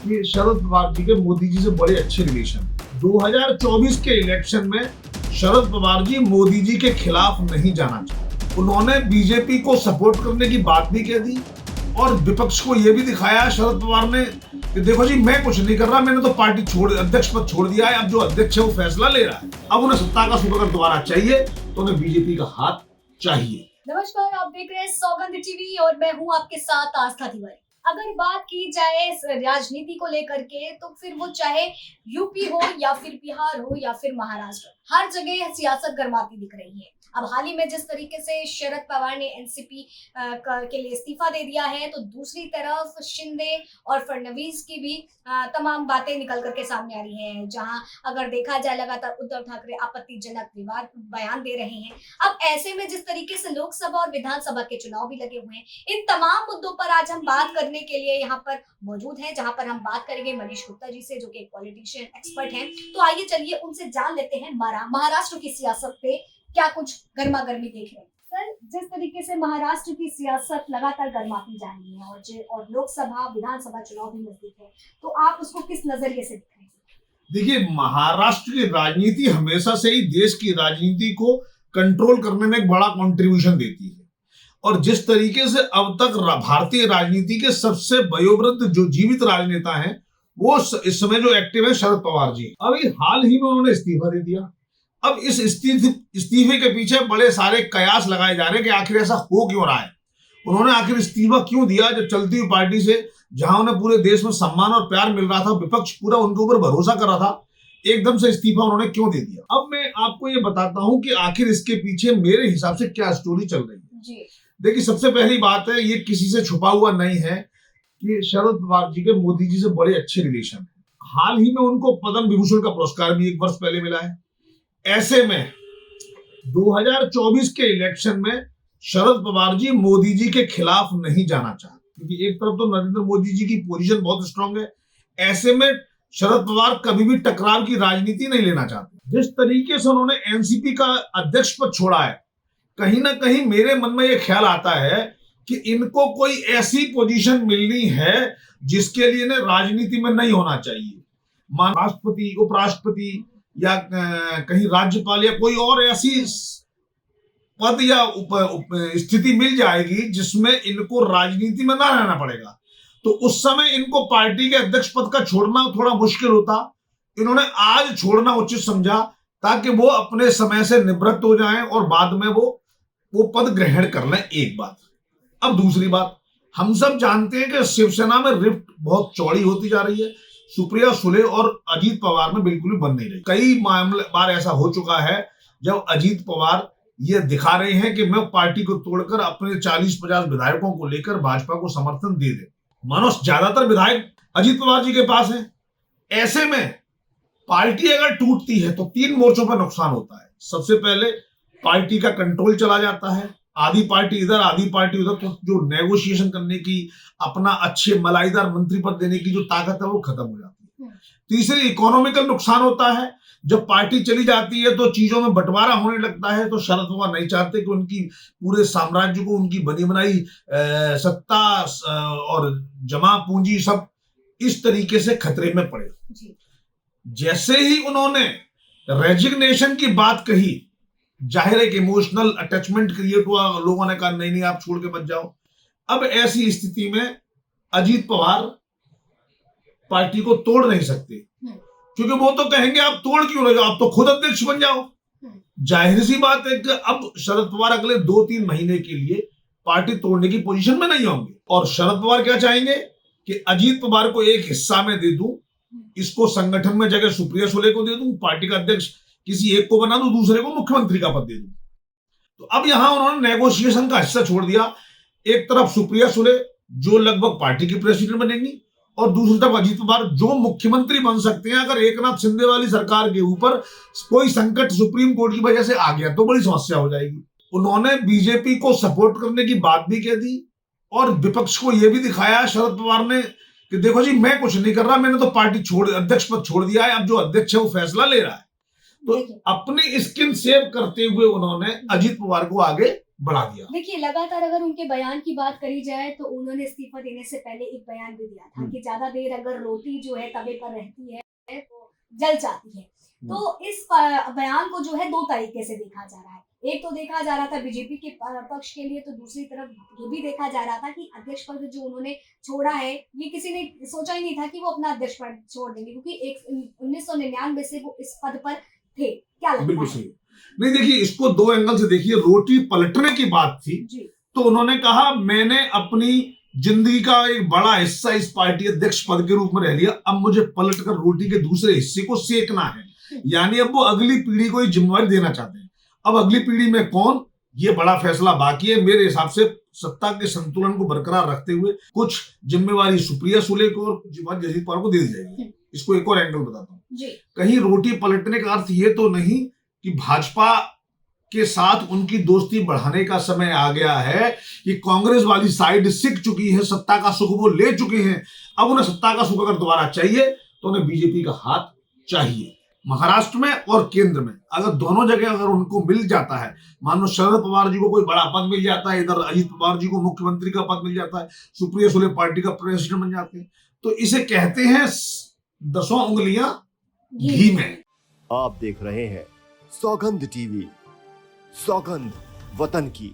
कि शरद पवार जी के मोदी जी से बड़े अच्छे रिलेशन। 2024 के इलेक्शन में शरद पवार जी मोदी जी के खिलाफ नहीं जाना चाहते। उन्होंने बीजेपी को सपोर्ट करने की बात भी कह दी और विपक्ष को यह भी दिखाया शरद पवार ने कि देखो जी मैं कुछ नहीं कर रहा, मैंने तो पार्टी अध्यक्ष पद छोड़ दिया है, अब जो अध्यक्ष है वो फैसला ले रहा है। अब उन्हें सत्ता का सुख अगर दोबारा चाहिए तो उन्हें बीजेपी का हाथ चाहिए। नमस्कार, आप देख रहे हैं सौगंध टीवी और मैं हूं आपके साथ आस्था तिवारी। अगर बात की जाए राजनीति को लेकर के तो फिर वो चाहे यूपी हो या फिर बिहार हो या फिर महाराष्ट्र, हर जगह सियासत गर्माती दिख रही है। अब हाल ही में जिस तरीके से शरद पवार ने एनसीपी के लिए इस्तीफा दे दिया है, तो दूसरी तरफ शिंदे और फडणवीस की भी तमाम बातें निकल करके सामने आ रही हैं, जहां अगर देखा जाए लगातार उद्धव ठाकरे आपत्तिजनक विवाद बयान दे रहे हैं। अब ऐसे में जिस तरीके से लोकसभा और विधानसभा के चुनाव भी लगे हुए हैं, इन तमाम मुद्दों पर आज हम बात करने के लिए यहाँ पर मौजूद हैं, जहां पर हम बात करेंगे मनीष गुप्ता जी से, जो कि एक पॉलिटिशियन एक्सपर्ट हैं। तो आइए चलिए उनसे जान लेते हैं महाराष्ट्र की सियासत पे क्या कुछ गर्मा गर्मी देख रहे हैं। सर, जिस तरीके से महाराष्ट्र की सियासत लगातार गर्माती जा रही है और लोकसभा विधानसभा चुनाव भी नजदीक है, तो आप उसको किस नजरिए से देख रहे हैं? देखिए, महाराष्ट्र की राजनीति हमेशा से ही देश की राजनीति को कंट्रोल करने में एक बड़ा कंट्रीब्यूशन देती है और जिस तरीके से अब तक भारतीय राजनीति के सबसे वयोवृद्ध जो जीवित राजनेता हैं वो इस समय जो एक्टिव है शरद पवार जी। अभी हाल ही में उन्होंने इस्तीफा दे दिया। अब इस इस्तीफे के पीछे बड़े सारे कयास लगाए जा रहे हैं कि आखिर ऐसा हो क्यों रहा है, उन्होंने आखिर इस्तीफा क्यों दिया, जब चलती हुई पार्टी से जहां उन्हें पूरे देश में सम्मान और प्यार मिल रहा था, विपक्ष पूरा उनके ऊपर भरोसा कर रहा था, एकदम से इस्तीफा उन्होंने क्यों दे दिया। अब मैं आपको ये बताता हूं कि आखिर इसके पीछे मेरे हिसाब से क्या स्टोरी चल रही है। देखिए, सबसे पहली बात है, ये किसी से छुपा हुआ नहीं है कि शरद पवार जी के मोदी जी से बड़े अच्छे रिलेशन है। हाल ही में उनको पद्म विभूषण का पुरस्कार भी 1 वर्ष पहले मिला है। ऐसे में 2024 के इलेक्शन में शरद पवार जी मोदी जी के खिलाफ नहीं जाना चाहते, क्योंकि एक तरफ तो नरेंद्र मोदी जी की पोजीशन बहुत स्ट्रांग है। ऐसे में शरद पवार कभी भी टकराव की राजनीति नहीं लेना चाहते। जिस तरीके से उन्होंने एनसीपी का अध्यक्ष पद छोड़ा है, कहीं ना कहीं मेरे मन में यह ख्याल आता है कि इनको कोई ऐसी पोजीशन मिलनी है जिसके लिए इन्हें राजनीति में नहीं होना चाहिए। राष्ट्रपति, उपराष्ट्रपति या कहीं राज्यपाल या कोई और ऐसी पद या स्थिति मिल जाएगी जिसमें इनको राजनीति में ना रहना पड़ेगा, तो उस समय इनको पार्टी के अध्यक्ष पद का छोड़ना थोड़ा मुश्किल होता। इन्होंने आज छोड़ना उचित समझा ताकि वो अपने समय से निवृत्त हो जाएं और बाद में वो पद ग्रहण कर लें। एक बात। अब दूसरी बात, हम सब जानते हैं कि शिवसेना में रिफ्ट बहुत चौड़ी होती जा रही है। सुप्रिया सुले और अजीत पवार में बिल्कुल भी बन नहीं रही। कई बार ऐसा हो चुका है जब अजीत पवार ये दिखा रहे हैं कि मैं पार्टी को तोड़कर अपने 40-50 विधायकों को लेकर भाजपा को समर्थन दे दे। मानो ज्यादातर विधायक अजीत पवार जी के पास हैं। ऐसे में पार्टी अगर टूटती है तो 3 मोर्चों पर नुकसान होता है। सबसे पहले पार्टी का कंट्रोल चला जाता है, आधी पार्टी इधर आधी पार्टी उधर, तो जो नेगोशिएशन करने की, अपना अच्छे मलाईदार मंत्री पद देने की जो ताकत है वो खत्म हो जाती है। तीसरी, इकोनॉमिकल नुकसान होता है। जब पार्टी चली जाती है तो चीजों में बंटवारा होने लगता है, तो शरद पवार नहीं चाहते कि उनकी पूरे साम्राज्य को, उनकी बनी बनाई सत्ता और जमा पूंजी सब इस तरीके से खतरे में पड़े। जैसे ही उन्होंने रेजिग्नेशन की बात कही, जाहिर है कि इमोशनल अटैचमेंट क्रिएट हुआ, लोगों ने कहा नहीं नहीं आप छोड़ के मत जाओ। अब ऐसी स्थिति में अजीत पवार पार्टी को तोड़ नहीं सकते, क्योंकि वो तो कहेंगे आप तोड़ क्यों रहे हो, आप तो खुद अध्यक्ष बन जाओ। जाहिर सी बात है कि अब शरद पवार अगले 2-3 महीने के लिए पार्टी तोड़ने की पोजीशन में नहीं होंगे। और शरद पवार क्या चाहेंगे कि अजीत पवार को एक हिस्सा में दे दूं, इसको संगठन में जगह सुप्रिया सुले को दे दूं, पार्टी का अध्यक्ष किसी एक को बना दूं, दूसरे को मुख्यमंत्री का पद दे दूं। तो अब यहां उन्होंने नेगोशिएशन का हिस्सा छोड़ दिया। एक तरफ सुप्रिया सुले जो लगभग पार्टी की प्रेसिडेंट बनेंगी और दूसरी तरफ अजीत पवार जो मुख्यमंत्री बन सकते हैं। अगर एकनाथ शिंदे वाली सरकार के ऊपर कोई संकट सुप्रीम कोर्ट की वजह से आ गया तो बड़ी समस्या हो जाएगी। उन्होंने बीजेपी को सपोर्ट करने की बात भी कह दी और विपक्ष को यह भी दिखाया शरद पवार ने कि देखो जी मैं कुछ नहीं कर रहा, मैंने तो पार्टी अध्यक्ष पद छोड़ दिया है, अब जो अध्यक्ष है वो फैसला ले रहा है। तो अपनी स्किन सेव करते हुए उन्होंने अजीत पवार को आगे बढ़ा दिया। देखिए, लगातार अगर उनके बयान की बात करी जाए तो उन्होंने इस्तीफा देने से पहले एक बयान भी दिया था कि ज्यादा देर अगर रोटी जो है तवे पर रहती है तो जल जाती है। तो इस बयान को जो है दो तरीके से देखा जा रहा है। एक तो देखा जा रहा था बीजेपी के पक्ष के लिए, तो दूसरी तरफ ये भी देखा जा रहा था कि अध्यक्ष पद जो उन्होंने छोड़ा है, ये किसी ने सोचा ही नहीं था कि वो अपना अध्यक्ष पद छोड़ देंगे, क्योंकि 1999 से वो इस पद पर थे। क्या लगता बिल्कुल है? सही। नहीं देखिए, इसको दो एंगल से देखिए। रोटी पलटने की बात थी जी। तो उन्होंने कहा मैंने अपनी जिंदगी का एक बड़ा हिस्सा इस पार्टी अध्यक्ष पद के रूप में रह लिया, अब मुझे पलटकर रोटी के दूसरे हिस्से को सेकना है। यानी अब वो अगली पीढ़ी को ये जिम्मेवारी देना चाहते हैं। अब अगली पीढ़ी में कौन, ये बड़ा फैसला बाकी है। मेरे हिसाब से सत्ता के संतुलन को बरकरार रखते हुए कुछ जिम्मेवारी सुप्रिया सुले को और कुछ जिम्मेवारी अजीत पवार को दे दी जाएगी। इसको एक और एंगल बताता हूँ। कहीं रोटी पलटने का अर्थ ये तो नहीं कि भाजपा के साथ उनकी दोस्ती बढ़ाने का समय आ गया है कि कांग्रेस वाली साइड सीख चुकी है, सत्ता का सुख वो ले चुके हैं। अब उन्हें सत्ता का सुख अगर दोबारा चाहिए तो उन्हें बीजेपी का हाथ चाहिए। महाराष्ट्र में और केंद्र में अगर दोनों जगह अगर उनको मिल जाता है, मान लो शरद पवार जी को कोई बड़ा पद मिल जाता है, इधर अजीत पवार जी को मुख्यमंत्री का पद मिल जाता है, सुप्रिया सुले पार्टी का प्रेसिडेंट बन जाते हैं, तो इसे कहते हैं 10 उंगलियां घी में। आप देख रहे हैं सौगंध टीवी, सौगंध वतन की।